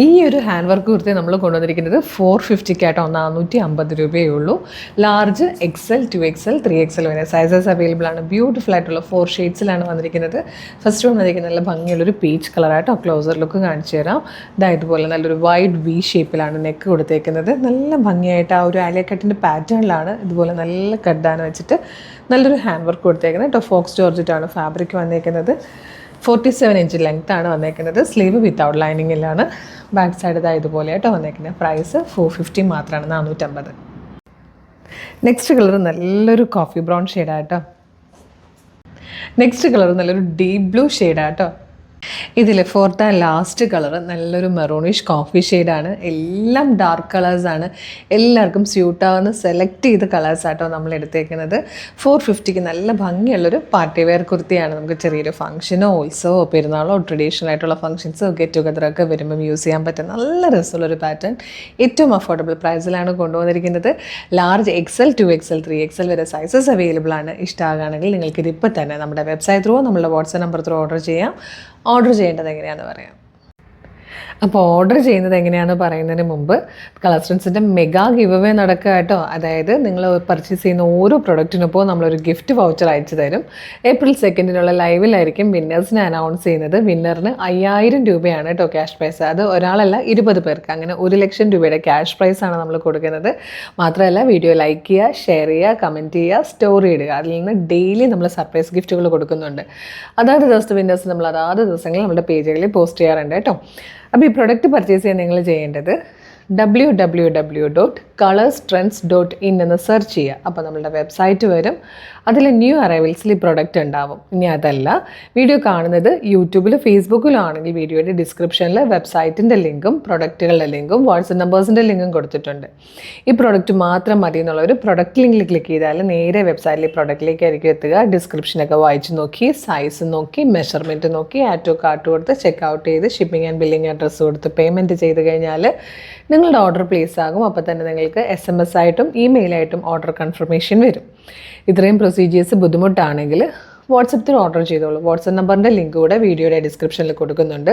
ഈ ഒരു hand work kurti നമ്മൾ കൊണ്ടുവന്നിരിക്കുന്നത് 450 450 രൂപയേ ഉള്ളൂ. ലാർജ് എക്സൽ, 2XL, 3XL വരെ സൈസസ് അവൈലബിൾ ആണ്. ബ്യൂട്ടിഫുൾ ആയിട്ടുള്ള 4 ഷെയ്ഡ്സിലാണ് വന്നിരിക്കുന്നത്. ഫസ്റ്റ് വന്നിരിക്കുന്നത് നല്ല ഭംഗിയുള്ളൊരു പീച്ച് കളറായിട്ടോ. ക്ലോസർ ലുക്ക് കാണിച്ചു തരാം. ഇതുപോലെ നല്ലൊരു വൈഡ് വി ഷേപ്പിലാണ് നെക്ക് കൊടുത്തേക്കുന്നത്. നല്ല ഭംഗിയായിട്ട് ആ ഒരു ആലിയക്കട്ടിൻ്റെ പാറ്റേണിലാണ് ഇതുപോലെ നല്ല കഡ്ഡാന വെച്ചിട്ട് നല്ലൊരു ഹാൻഡ് വർക്ക് കൊടുത്തേക്കുന്നത് കേട്ടോ. ഫോക്സ് ജോർജറ്റാണ് ഫാബ്രിക് വന്നേക്കുന്നത്. 47 ഇഞ്ച് ലെങ്ത് ആണ് വന്നേക്കുന്നത്. സ്ലീവ് വിത്തൗട്ട് ലൈനിങ്ങിലാണ്. ബാക്ക് സൈഡ് ഇതുപോലെ ആയിട്ട് വന്നേക്കുന്നത്. പ്രൈസ് 450 മാത്രമാണ്, 450. നെക്സ്റ്റ് കളർ നല്ലൊരു കോഫി ബ്രൗൺ ഷെയ്ഡാട്ടോ. നെക്സ്റ്റ് കളർ നല്ലൊരു ഡീപ്പ് ബ്ലൂ ഷെയ്ഡാട്ടോ. ഇതിൽ ഫോർത്ത് ആൻഡ് ലാസ്റ്റ് കളർ നല്ലൊരു മെറൂണിഷ് കോഫി ഷെയ്ഡാണ്. എല്ലാം ഡാർക്ക് കളേഴ്സാണ്. എല്ലാവർക്കും സ്യൂട്ടാവുന്ന സെലക്ട് ചെയ്ത കളേഴ്സാട്ടോ നമ്മൾ എടുത്തേക്കുന്നത്. 450 നല്ല ഭംഗിയുള്ളൊരു പാർട്ടി വെയർ കുർത്തിയാണ്. നമുക്ക് ചെറിയൊരു ഫംഗ്ഷനോ ഉത്സവമോ പെരുന്നാളോ ട്രഡീഷണൽ ആയിട്ടുള്ള ഫംഗ്ഷൻസോ ഗെറ്റ് ടുഗദറൊക്കെ വരുമ്പോൾ യൂസ് ചെയ്യാൻ പറ്റുന്ന നല്ല രസമുള്ളൊരു പാറ്റേൺ. ഏറ്റവും അഫോർഡബിൾ പ്രൈസിലാണ് കൊണ്ടുവന്നിരിക്കുന്നത്. ലാർജ് XL, 2XL, 3XL വരെ സൈസസ് അവൈലബിൾ ആണ്. ഇഷ്ടമാകുകയാണെങ്കിൽ നിങ്ങൾക്കിത് ഇപ്പോൾ തന്നെ നമ്മുടെ വെബ്സൈറ്റ് ത്രൂ നമ്മളുടെ വാട്സാപ്പ് നമ്പർ ത്രൂ ഓർഡർ ചെയ്യാം. ഓർഡർ ചെയ്യേണ്ടത് എങ്ങനെയാണെന്ന് പറയാം. അപ്പോൾ ഓർഡർ ചെയ്യുന്നത് എങ്ങനെയാണെന്ന് പറയുന്നതിന് മുമ്പ് കളർസ്റ്റൻസിൻ്റെ മെഗാ ഗിവ് അവേ നടക്കുക കേട്ടോ. അതായത് നിങ്ങൾ പർച്ചേസ് ചെയ്യുന്ന ഓരോ പ്രൊഡക്റ്റിനിപ്പോൾ നമ്മളൊരു ഗിഫ്റ്റ് വൗച്ചർ അയച്ചു തരും. April 2 ലൈവിലായിരിക്കും വിന്നേഴ്സിനെ അനൗൺസ് ചെയ്യുന്നത്. വിന്നറിന് 5000 രൂപയാണ് കേട്ടോ ക്യാഷ് പ്രൈസ്. അത് ഒരാളല്ല 20 പേർക്ക്, അങ്ങനെ 1 ലക്ഷം രൂപയുടെ ക്യാഷ് പ്രൈസാണ് നമ്മൾ കൊടുക്കുന്നത്. മാത്രമല്ല വീഡിയോ ലൈക്ക് ചെയ്യുക, ഷെയർ ചെയ്യുക, കമൻറ്റ് ചെയ്യുക, സ്റ്റോറി ഇടുക. അതിൽ നിന്ന് ഡെയിലി നമ്മൾ സർപ്രൈസ് ഗിഫ്റ്റുകൾ കൊടുക്കുന്നുണ്ട്. അതാത് ദിവസത്തെ വിന്നേഴ്സ് നമ്മൾ അതാത് ദിവസങ്ങളിൽ നമ്മുടെ പേജുകളിൽ പോസ്റ്റ് ചെയ്യാറുണ്ട് കേട്ടോ. അപ്പോൾ ഈ പ്രൊഡക്റ്റ് പർച്ചേസ് ചെയ്യാൻ നിങ്ങൾ ചെയ്യേണ്ടത് www.colorstrends.in എന്ന് സെർച്ച് ചെയ്യുക. അപ്പോൾ നമ്മളുടെ വെബ്സൈറ്റ് വരും. അതിൽ ന്യൂ അറൈവൽസിൽ ഈ പ്രൊഡക്റ്റ് ഉണ്ടാവും. ഇനി അതല്ല, വീഡിയോ കാണുന്നത് യൂട്യൂബിലും ഫേസ്ബുക്കിലും ആണെങ്കിൽ വീഡിയോയുടെ ഡിസ്ക്രിപ്ഷനിൽ വെബ്സൈറ്റിൻ്റെ ലിങ്കും പ്രൊഡക്റ്റുകളുടെ ലിങ്കും വാട്സപ്പ് നമ്പേഴ്സിൻ്റെ ലിങ്കും കൊടുത്തിട്ടുണ്ട്. ഈ പ്രൊഡക്റ്റ് മാത്രം മതി എന്നുള്ളൊരു പ്രൊഡക്റ്റ് ലിങ്കിൽ ക്ലിക്ക് ചെയ്താൽ നേരെ വെബ്സൈറ്റിൽ പ്രൊഡക്റ്റിലേക്കായിരിക്കും എത്തുക. ഡിസ്ക്രിപ്ഷനൊക്കെ വായിച്ച് നോക്കി, സൈസ് നോക്കി, മെഷർമെൻറ്റ് നോക്കി, ആഡ് ടു കാർട്ട് കൊടുത്ത് ചെക്കൗട്ട് ചെയ്ത് ഷിപ്പിംഗ് ആൻഡ് ബില്ലിംഗ് അഡ്രസ്സ് കൊടുത്ത് പേയ്മെൻറ്റ് ചെയ്ത് കഴിഞ്ഞാൽ നിങ്ങളുടെ ഓർഡർ പ്ലേസ് ആകും. അപ്പോൾ തന്നെ നിങ്ങൾക്ക് SMS ആയിട്ടും ഇമെയിലായിട്ടും ഓർഡർ കൺഫർമേഷൻ വരും. ഇത്രയും പ്രൊസീജിയേഴ്സ് ബുദ്ധിമുട്ടാണെങ്കിൽ വാട്സപ്പിൽ ഓർഡർ ചെയ്തോളൂ. വാട്സപ്പ് നമ്പറിൻ്റെ ലിങ്ക് കൂടെ വീഡിയോയുടെ ഡിസ്ക്രിപ്ഷനിൽ കൊടുക്കുന്നുണ്ട്.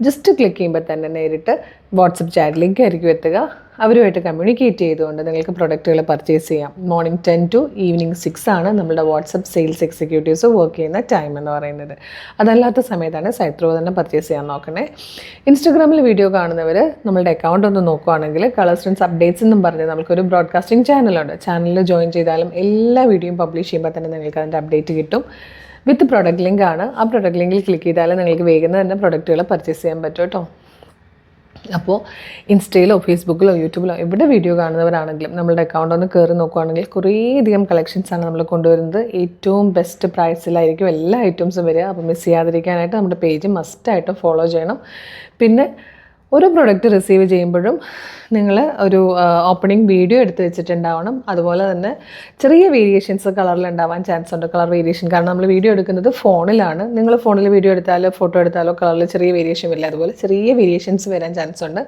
ജസ്റ്റ് ക്ലിക്ക് ചെയ്യുമ്പോൾ തന്നെ നേരിട്ട് വാട്സപ്പ് ചാറ്റിലേക്ക് ആയിരിക്കും എത്തുക. അവരുമായിട്ട് കമ്മ്യൂണിക്കേറ്റ് ചെയ്തുകൊണ്ട് നിങ്ങൾക്ക് പ്രൊഡക്റ്റുകൾ പർച്ചേസ് ചെയ്യാം. മോർണിംഗ് 10 to ഈവനിങ് 6 ആണ് നമ്മുടെ വാട്സപ്പ് സെയിൽസ് എക്സിക്യൂട്ടീവ്സ് വർക്ക് ചെയ്യുന്ന ടൈം എന്ന് പറയുന്നത്. അതല്ലാത്ത സമയത്താണ് സൈറ്റ് ത്രൂ തന്നെ പർച്ചേസ് ചെയ്യാൻ നോക്കണേ. ഇൻസ്റ്റഗ്രാമിൽ വീഡിയോ കാണുന്നവർ നമ്മളുടെ അക്കൗണ്ട് ഒന്ന് നോക്കുകയാണെങ്കിൽ കളർസ്റ്റൻസ് അപ്ഡേറ്റ്സ് എന്നും പറഞ്ഞ് നമുക്കൊരു ബ്രോഡ്കാസ്റ്റിംഗ് ചാനലുണ്ട്. ചാനലിൽ ജോയിൻ ചെയ്താലും എല്ലാ വീഡിയോയും പബ്ലിഷ് ചെയ്യുമ്പോൾ തന്നെ നിങ്ങൾക്ക് അതിൻ്റെ അപ്ഡേറ്റ് കിട്ടും. വിത്ത് പ്രൊഡക്റ്റ് ലിങ്ക് ആണ്. ആ പ്രൊഡക്റ്റ് ലിങ്കിൽ ക്ലിക്ക് ചെയ്താൽ നിങ്ങൾക്ക് വേഗം തന്നെ പ്രൊഡക്റ്റുകൾ പർച്ചേസ് ചെയ്യാൻ പറ്റും കേട്ടോ. അപ്പോൾ ഇൻസ്റ്റയിലോ ഫേസ്ബുക്കിലോ യൂട്യൂബിലോ എവിടെ വീഡിയോ കാണുന്നവരാണെങ്കിലും നമ്മളുടെ അക്കൗണ്ട് ഒന്ന് കയറി നോക്കുകയാണെങ്കിൽ കുറേയധികം കളക്ഷൻസാണ് നമ്മൾ കൊണ്ടുവരുന്നത്. ഏറ്റവും ബെസ്റ്റ് പ്രൈസിലായിരിക്കും എല്ലാ ഐറ്റംസും വരിക. അപ്പോൾ മിസ് ചെയ്യാതിരിക്കാനായിട്ട് നമ്മുടെ പേജ് മസ്റ്റായിട്ട് ഫോളോ ചെയ്യണം. പിന്നെ ഒരു പ്രൊഡക്റ്റ് റിസീവ് ചെയ്യുമ്പോഴും നിങ്ങൾ ഒരു ഓപ്പണിംഗ് വീഡിയോ എടുത്ത് വെച്ചിട്ടുണ്ടാവണം. അതുപോലെ തന്നെ ചെറിയ വേരിയേഷൻസ് കളറിൽ ഉണ്ടാവാൻ ചാൻസ് ഉണ്ട്. കളർ വേരിയേഷൻ കാരണം നമ്മൾ വീഡിയോ എടുക്കുന്നത് ഫോണിലാണ്. നിങ്ങൾ ഫോണിൽ വീഡിയോ എടുത്താലോ ഫോട്ടോ എടുത്താലോ കളറിൽ ചെറിയ വേരിയേഷൻ വരില്ല. അതുപോലെ ചെറിയ വേരിയേഷൻസ് വരാൻ ചാൻസ് ഉണ്ട്.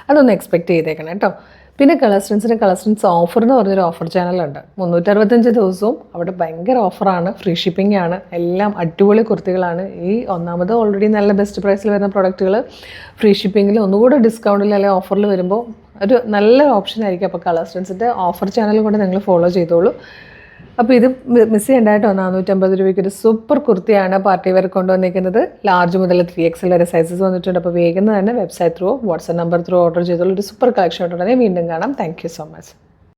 അതൊന്ന് എക്സ്പെക്റ്റ് ചെയ്തേക്കണം കേട്ടോ. പിന്നെ കളർസ്റ്റൻസ് ഓഫർ എന്ന് പറഞ്ഞൊരു ഓഫർ ചാനലുണ്ട്. 365 ദിവസവും അവിടെ ഭയങ്കര ഓഫറാണ്. ഫ്രീ ഷിപ്പിംഗ് ആണ്. എല്ലാം അടിപൊളി കുർത്തികളാണ്. ഈ ഒന്നാമത് ഓൾറെഡി നല്ല ബെസ്റ്റ് പ്രൈസിൽ വരുന്ന പ്രൊഡക്റ്റുകൾ ഫ്രീ ഷിപ്പിങ്ങിൽ ഒന്നുകൂടെ ഡിസ്കൗണ്ടിൽ അല്ലെങ്കിൽ ഓഫറിൽ വരുമ്പോൾ ഒരു നല്ല ഓപ്ഷൻ ആയിരിക്കും. അപ്പോൾ കളർസ്റ്റൻസിൻ്റെ ഓഫർ ചാനൽ കൂടെ നിങ്ങൾ ഫോളോ ചെയ്തോളൂ. അപ്പോൾ ഇത് മിസ് ചെയ്യേണ്ട കേട്ടോ. 450 രൂപയ്ക്ക് ഒരു സൂപ്പർ കുർത്തിയാണ് പാർട്ടി വെയർ കൊണ്ടുവന്നിരിക്കുന്നത്. ലാർജ് മുതൽ 3XL വരെ സൈസസ് വന്നിട്ടുണ്ട്. അപ്പോൾ വേഗം തന്നെ website through WhatsApp number through order ചെയ്തോളൂ. ഒരു സൂപ്പർ കളക്ഷൻ ഉടനെ വീണ്ടും കാണാം. Thank you so much.